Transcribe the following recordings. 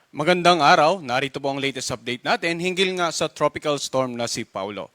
Magandang araw, narito po ang latest update natin hinggil nga sa tropical storm na si Paulo.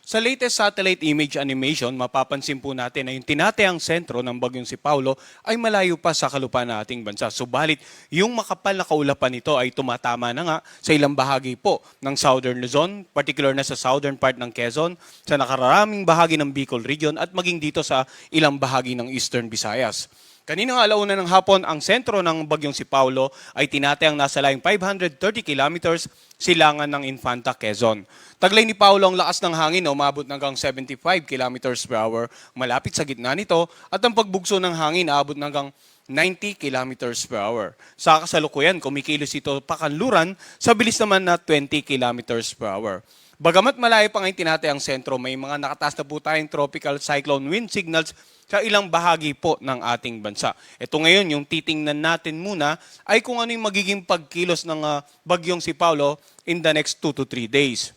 Sa latest satellite image animation, mapapansin po natin na yung tinatayang sentro ng bagyong si Paulo ay malayo pa sa kalupaan ng ating bansa. Subalit, yung makapal na kaulapan nito ay tumatama na nga sa ilang bahagi po ng Southern Luzon, particular na sa southern part ng Quezon, sa nakararaming bahagi ng Bicol region at maging dito sa ilang bahagi ng Eastern Visayas. Kaninang alauna ng hapon, ang sentro ng bagyong si Paulo ay tinatayang nasa layong 530 kilometers silangan ng Infanta, Quezon. Taglay ni Paulo ang lakas ng hangin na umabot hanggang 75 kilometers per hour malapit sa gitna nito at ang pagbugso ng hangin aabot hanggang 90 kilometers per hour. Sa kasalukuyan, kumikilos ito pakanluran sa bilis naman na 20 kilometers per hour. Bagamat malayo pa ngayon tinatayang sentro, may mga nakataas na po tayong tropical cyclone wind signals sa ilang bahagi po ng ating bansa. Ito ngayon, yung titingnan natin muna ay kung ano yung magiging pagkilos ng bagyong si Paulo in the next 2 to 3 days.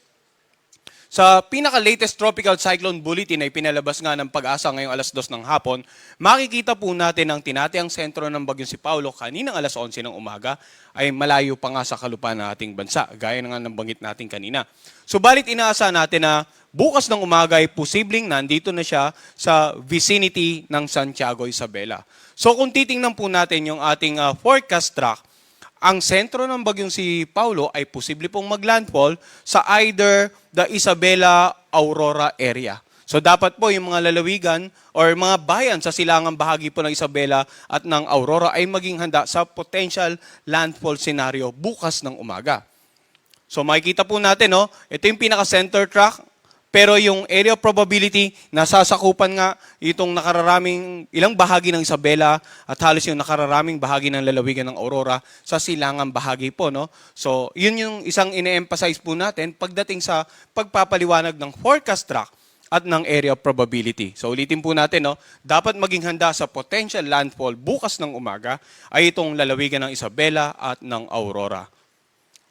Sa pinaka-latest tropical cyclone bulletin ay pinalabas nga ng Pag-asa ngayong alas 2 ng hapon, makikita po natin ang tinatayang sentro ng bagyong si Paulo kaninang alas 11 ng umaga ay malayo pa nga sa kalupaan ng ating bansa, gaya na nga ng banggit natin kanina. Subalit inaasa natin na bukas ng umaga ay posibleng nandito na siya sa vicinity ng Santiago Isabela. So kung titingnan po natin yung ating forecast track, ang sentro ng bagyong si Paulo ay posible pong maglandfall sa either the Isabela, Aurora area. So dapat po yung mga lalawigan or mga bayan sa silangang bahagi po ng Isabela at ng Aurora ay maging handa sa potential landfall scenario bukas ng umaga. So makikita po natin, no, ito yung pinaka-center track, pero yung area of probability, nasasakupan nga itong nakararaming ilang bahagi ng Isabela at halos yung nakararaming bahagi ng lalawigan ng Aurora sa silangang bahagi po. No? So yun yung isang ine-emphasize po natin pagdating sa pagpapaliwanag ng forecast track at ng area of probability. So ulitin po natin, no, dapat maging handa sa potential landfall bukas ng umaga ay itong lalawigan ng Isabela at ng Aurora.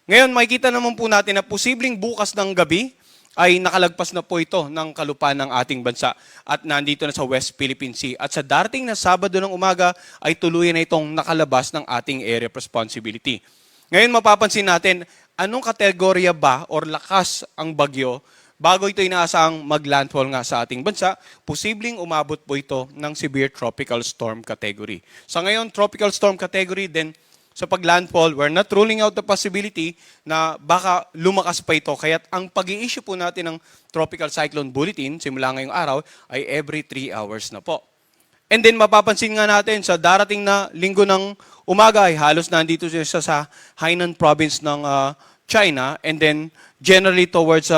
Ngayon, makikita naman po natin na posibleng bukas ng gabi ay nakalagpas na po ito ng kalupaan ng ating bansa at nandito na sa West Philippine Sea. At sa darating na Sabado ng umaga ay tuluyan na itong nakalabas ng ating area of responsibility. Ngayon, mapapansin natin, anong kategorya ba or lakas ang bagyo bago ito inaasang maglandfall nga sa ating bansa? Posibleng umabot po ito ng severe tropical storm category. Sa ngayon, tropical storm category, then sa paglandfall, we're not ruling out the possibility na baka lumakas pa ito. Kaya't ang pag-i-issue po natin ng Tropical Cyclone Bulletin simula ngayong araw ay every 3 hours na po. And then mapapansin nga natin sa darating na linggo ng umaga ay halos nandito siya sa Hainan province ng China and then generally towards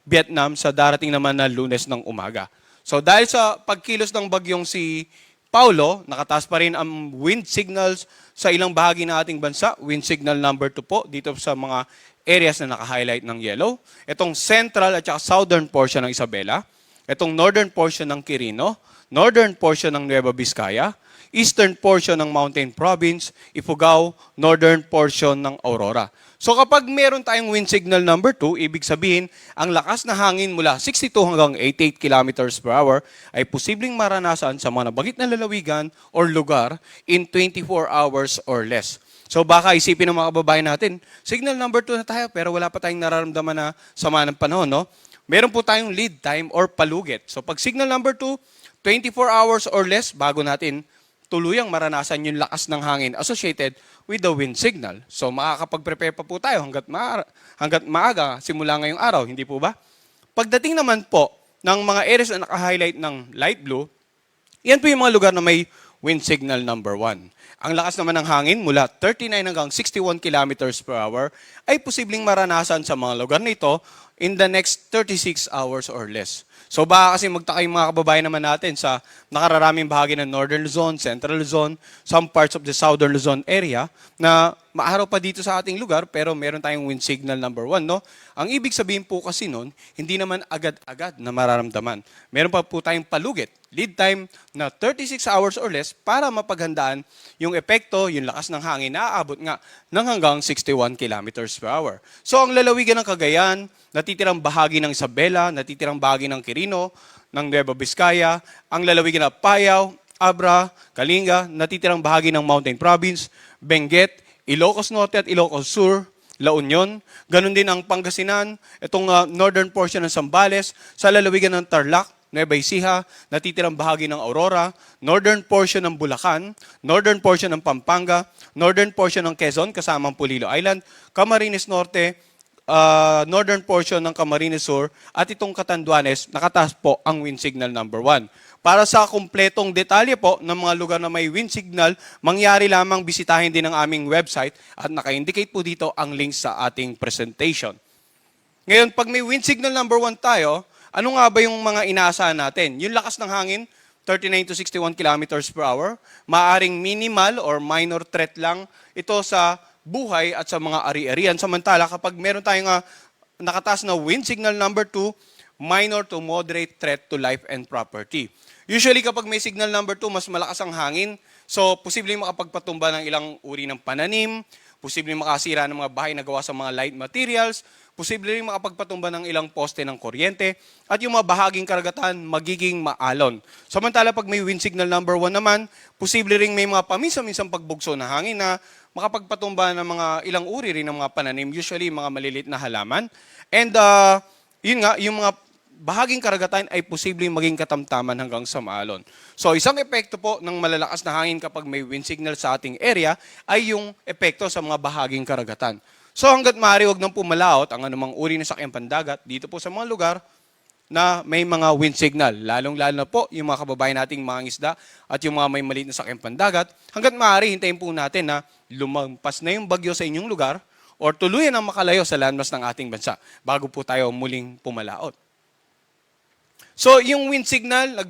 Vietnam sa darating naman na Lunes ng umaga. So dahil sa pagkilos ng bagyong si Paulo, nakataas pa rin ang wind signals sa ilang bahagi ng ating bansa. Wind signal number 2 po dito sa mga areas na naka-highlight ng yellow. Itong central at saka southern portion ng Isabela. Itong northern portion ng Quirino. Northern portion ng Nueva Vizcaya. Eastern portion ng Mountain Province. Ifugao. Northern portion ng Aurora. So kapag meron tayong wind signal number 2, ibig sabihin, ang lakas na hangin mula 62 hanggang 88 kilometers per hour ay posibleng maranasan sa mga nabanggit na lalawigan or lugar in 24 hours or less. So baka isipin ng mga kababayan natin, signal number 2 na tayo pero wala pa tayong nararamdaman na sama ng panahon. No? Meron po tayong lead time or palugit. So pag signal number 2, 24 hours or less bago natin tuluyang maranasan yung lakas ng hangin associated with the wind signal. So makakapag-prepare pa po tayo hanggat maaga simula ngayong araw, hindi po ba? Pagdating naman po ng mga areas na naka-highlight ng light blue, yan po yung mga lugar na may wind signal number 1. Ang lakas naman ng hangin mula 39 hanggang 61 kilometers per hour ay posibleng maranasan sa mga lugar nito in the next 36 hours or less. So baka kasi magtaka yung mga kababayan naman natin sa nakararaming bahagi ng Northern Luzon, Central Luzon, some parts of the Southern Luzon area na maaraw pa dito sa ating lugar pero meron tayong wind signal number 1. No? Ang ibig sabihin po kasi nun, hindi naman agad-agad na mararamdaman. Meron pa po tayong palugit, lead time na 36 hours or less para mapaghandaan yung epekto, yung lakas ng hangin na aabot nga ng hanggang 61 kilometers per hour. So ang lalawigan ng Cagayan, natitirang bahagi ng Isabela, natitirang bahagi ng Quirino, ng Nueva Vizcaya, ang lalawigan ng Apayao, Abra, Kalinga, natitirang bahagi ng Mountain Province, Benguet, Ilocos Norte at Ilocos Sur, La Union. Ganon din ang Pangasinan, itong northern portion ng Zambales, sa lalawigan ng Tarlac, Nueva Ecija, natitirang bahagi ng Aurora, northern portion ng Bulacan, northern portion ng Pampanga, northern portion ng Quezon kasamang Pulilo Island, Camarines Norte, northern portion ng Camarines Sur, at itong Catanduanes, nakataas po ang wind signal number 1. Para sa kumpletong detalye po ng mga lugar na may wind signal, mangyari lamang bisitahin din ang aming website at naka-indicate po dito ang link sa ating presentation. Ngayon, pag may wind signal number 1 tayo, ano nga ba yung mga inaasahan natin? Yung lakas ng hangin, 39 to 61 kilometers per hour, maaring minimal or minor threat lang ito sa buhay at sa mga ari-arian. Samantala, kapag meron tayong nakataas na wind signal number 2, minor to moderate threat to life and property. Usually, kapag may signal number 2, mas malakas ang hangin. So, posibleng makapagpatumba ng ilang uri ng pananim, posibleng makasira ng mga bahay na gawa sa mga light materials, posibleng makapagpatumba ng ilang poste ng kuryente, at yung mga bahaging karagatan magiging maalon. Samantala, pag may wind signal number 1 naman, posible ring may mga paminsan-minsang pagbugso na hangin na makapagpatumba ng mga ilang uri rin ng mga pananim, usually mga malilit na halaman. And yun nga, yung mga bahaging karagatan ay posibleng maging katamtaman hanggang sa maalon. So isang epekto po ng malalakas na hangin kapag may wind signal sa ating area ay yung epekto sa mga bahaging karagatan. So hanggat maaari, huwag nang pumalaot ang anumang uri ng sakyang pandagat dito po sa mga lugar na may mga wind signal. Lalong-lalo na po yung mga kababayan nating mga isda at yung mga may maliit na sakyang pandagat. Hanggat maaari, hintayin po natin na lumampas na yung bagyo sa inyong lugar or tuluyan ang makalayo sa landmass ng ating bansa bago po tayo muling pumalaot. So, yung wind signal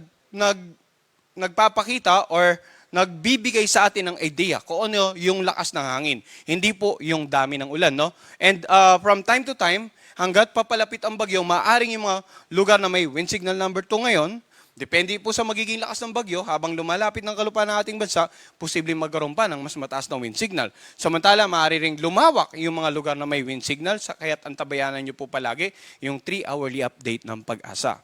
nagpapakita or nagbibigay sa atin ng idea kung ano yung lakas ng hangin. Hindi po yung dami ng ulan, no? And from time to time, hanggat papalapit ang bagyo, maaaring yung mga lugar na may wind signal number 2 ngayon, depende po sa magiging lakas ng bagyo, habang lumalapit ng kalupaan ng ating bansa, posibleng magkaroon pa ng mas mataas na wind signal. Samantala, maaari ring lumawak yung mga lugar na may wind signal, kaya't antabayanan nyo po palagi yung 3-hourly update ng Pag-asa.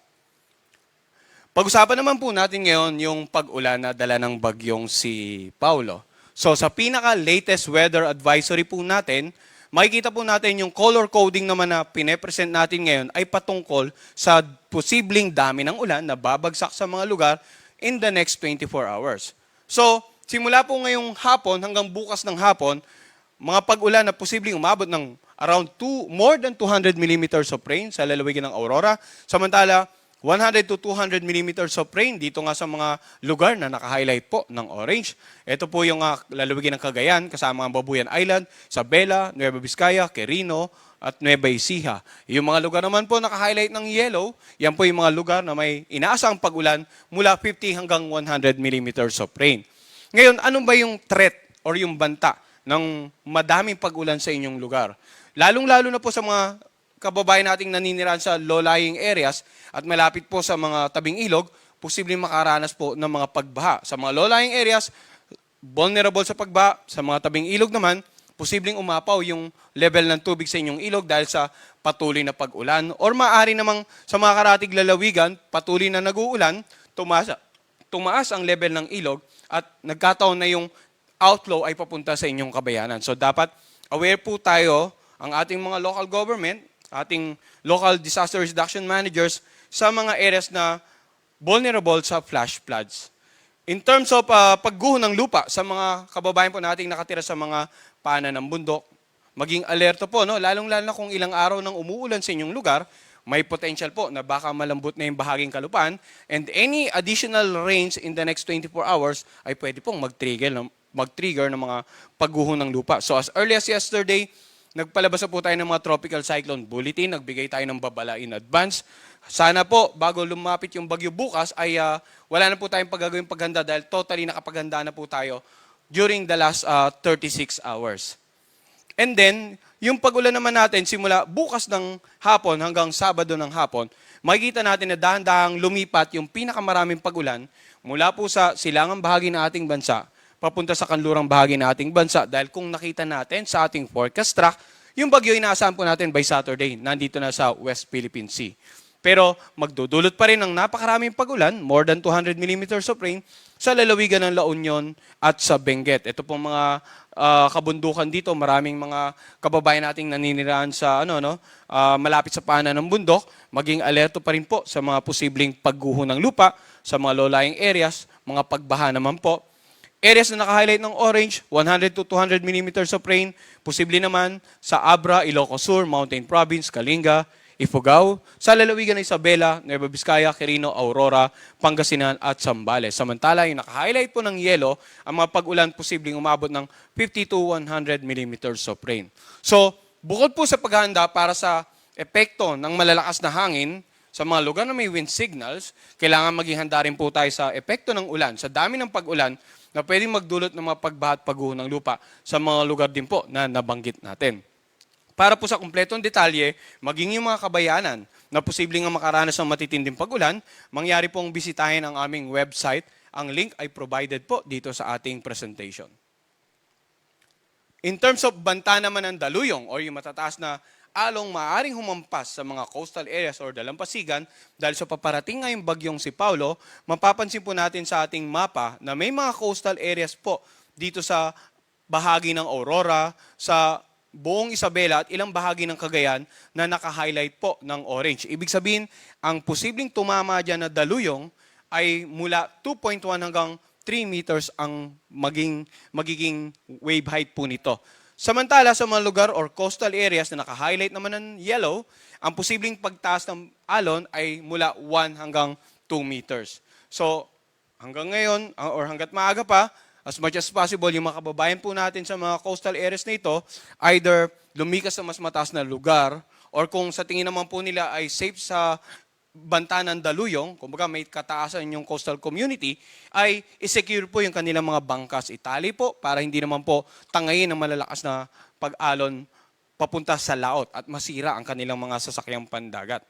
Pag-usapan naman po natin ngayon yung pag-ulan na dala ng bagyong si Paulo. So sa pinaka-latest weather advisory po natin, makikita po natin yung color coding naman na pine-present natin ngayon ay patungkol sa posibleng dami ng ulan na babagsak sa mga lugar in the next 24 hours. So simula po ngayong hapon hanggang bukas ng hapon, mga pag-ulan na posibleng umabot ng around more than 200 millimeters of rain sa lalawigan ng Aurora. Samantala, 100 to 200 millimeters of rain dito nga sa mga lugar na naka-highlight po ng orange. Ito po yung lalawigan ng Cagayan, kasama ang Babuyan Island, Isabela, Nueva Vizcaya, Quirino, at Nueva Ecija. Yung mga lugar naman po naka-highlight ng yellow, yan po yung mga lugar na may inaasang pag-ulan mula 50 hanggang 100 millimeters of rain. Ngayon, ano ba yung threat or yung banta ng madaming pag-ulan sa inyong lugar? Lalong-lalo na po sa mga kababayan nating naninirahan sa low-lying areas at malapit po sa mga tabing ilog, posibleng makaranas po ng mga pagbaha. Sa mga low-lying areas, vulnerable sa pagbaha. Sa mga tabing ilog naman, posibleng umapaw yung level ng tubig sa inyong ilog dahil sa patuloy na pag-ulan. Or maaari namang sa mga karatig lalawigan, patuloy na nag-uulan, tumaas ang level ng ilog at nagkataon na yung outflow ay papunta sa inyong kabayanan. So dapat aware po tayo, ang ating mga local government, ating local disaster reduction managers sa mga areas na vulnerable sa flash floods. In terms of pagguho ng lupa sa mga kababayan po nating nakatira sa mga paanan ng bundok, maging alerto po, no? Lalong-lalo na kung ilang araw nang umuulan sa inyong lugar, may potential po na baka malambot na yung bahaging kalupaan, and any additional rains in the next 24 hours ay pwede pong mag-trigger ng mga pagguho ng lupa. So as early as yesterday, nagpalabas na po tayo ng mga tropical cyclone bulletin, nagbigay tayo ng babala in advance. Sana po, bago lumapit yung bagyo bukas, ay wala na po tayong paggagawing paghanda dahil totally nakapaghanda na po tayo during the last 36 hours. And then, yung pag-ulan naman natin, simula bukas ng hapon hanggang Sabado ng hapon, makikita natin na dahan-dahang lumipat yung pinakamaraming pag-ulan mula po sa silangang bahagi ng ating bansa papunta sa kanlurang bahagi ng ating bansa dahil kung nakita natin sa ating forecast track, yung bagyo inaasahan po natin by Saturday, nandito na sa West Philippine Sea. Pero magdudulot pa rin ng napakaraming pag-ulan, more than 200 millimeters of rain, sa lalawigan ng La Union at sa Benguet. Ito pong mga kabundukan dito, maraming mga kababayan nating naninirahan sa malapit sa paanan ng bundok, maging alerto pa rin po sa mga posibleng pagguho ng lupa sa mga low-lying areas, mga pagbaha naman po. Areas na naka-highlight ng orange, 100 to 200 millimeters of rain, posible naman sa Abra, Ilocos Sur, Mountain Province, Kalinga, Ifugao, sa lalawigan ng Isabela, Nueva Vizcaya, Quirino, Aurora, Pangasinan at Zambales. Samantala, yung naka-highlight po ng yellow, ang mga pag-ulan posibleng umabot ng 50 to 100 millimeters of rain. So, bukod po sa paghahanda para sa epekto ng malalakas na hangin sa mga lugar na may wind signals, kailangan maging handa rin po tayo sa epekto ng ulan, sa dami ng pag-ulan na pwedeng magdulot ng mga pagbaha at pagguho ng lupa sa mga lugar din po na nabanggit natin. Para po sa kumpletong detalye, maging yung mga kabayanan na posibleng nga makaranas ng matitinding pag-ulan, mangyari pong bisitahin ang aming website. Ang link ay provided po dito sa ating presentation. In terms of banta naman ng daluyong o yung matataas na along maaaring humampas sa mga coastal areas or dalampasigan dahil sa paparating ngayong bagyong si Paulo, mapapansin po natin sa ating mapa na may mga coastal areas po dito sa bahagi ng Aurora, sa buong Isabela at ilang bahagi ng Cagayan na naka-highlight po ng orange. Ibig sabihin, ang posibleng tumama dyan na daluyong ay mula 2.1 hanggang 3 meters ang magiging wave height po nito. Samantala, sa mga lugar or coastal areas na naka-highlight naman ng yellow, ang posibleng pagtaas ng alon ay mula 1 hanggang 2 meters. So, hanggang ngayon, or hanggat maaga pa, as much as possible, yung mga kababayan po natin sa mga coastal areas na ito, either lumikas sa mas mataas na lugar, or kung sa tingin naman po nila ay safe sa banta ng daluyong, kumbaga may kataasan yung coastal community, ay isecure po yung kanilang mga bangkas. Itali po para hindi naman po tangayin ng malalakas na pag-alon papunta sa laot at masira ang kanilang mga sasakyang pandagat.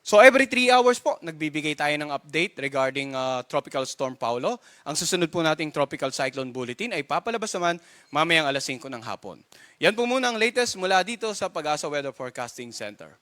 So every 3 hours po, nagbibigay tayo ng update regarding Tropical Storm Paulo. Ang susunod po nating Tropical Cyclone Bulletin ay papalabas naman mamayang alas 5 ng hapon. Yan po muna ang latest mula dito sa Pag-asa Weather Forecasting Center.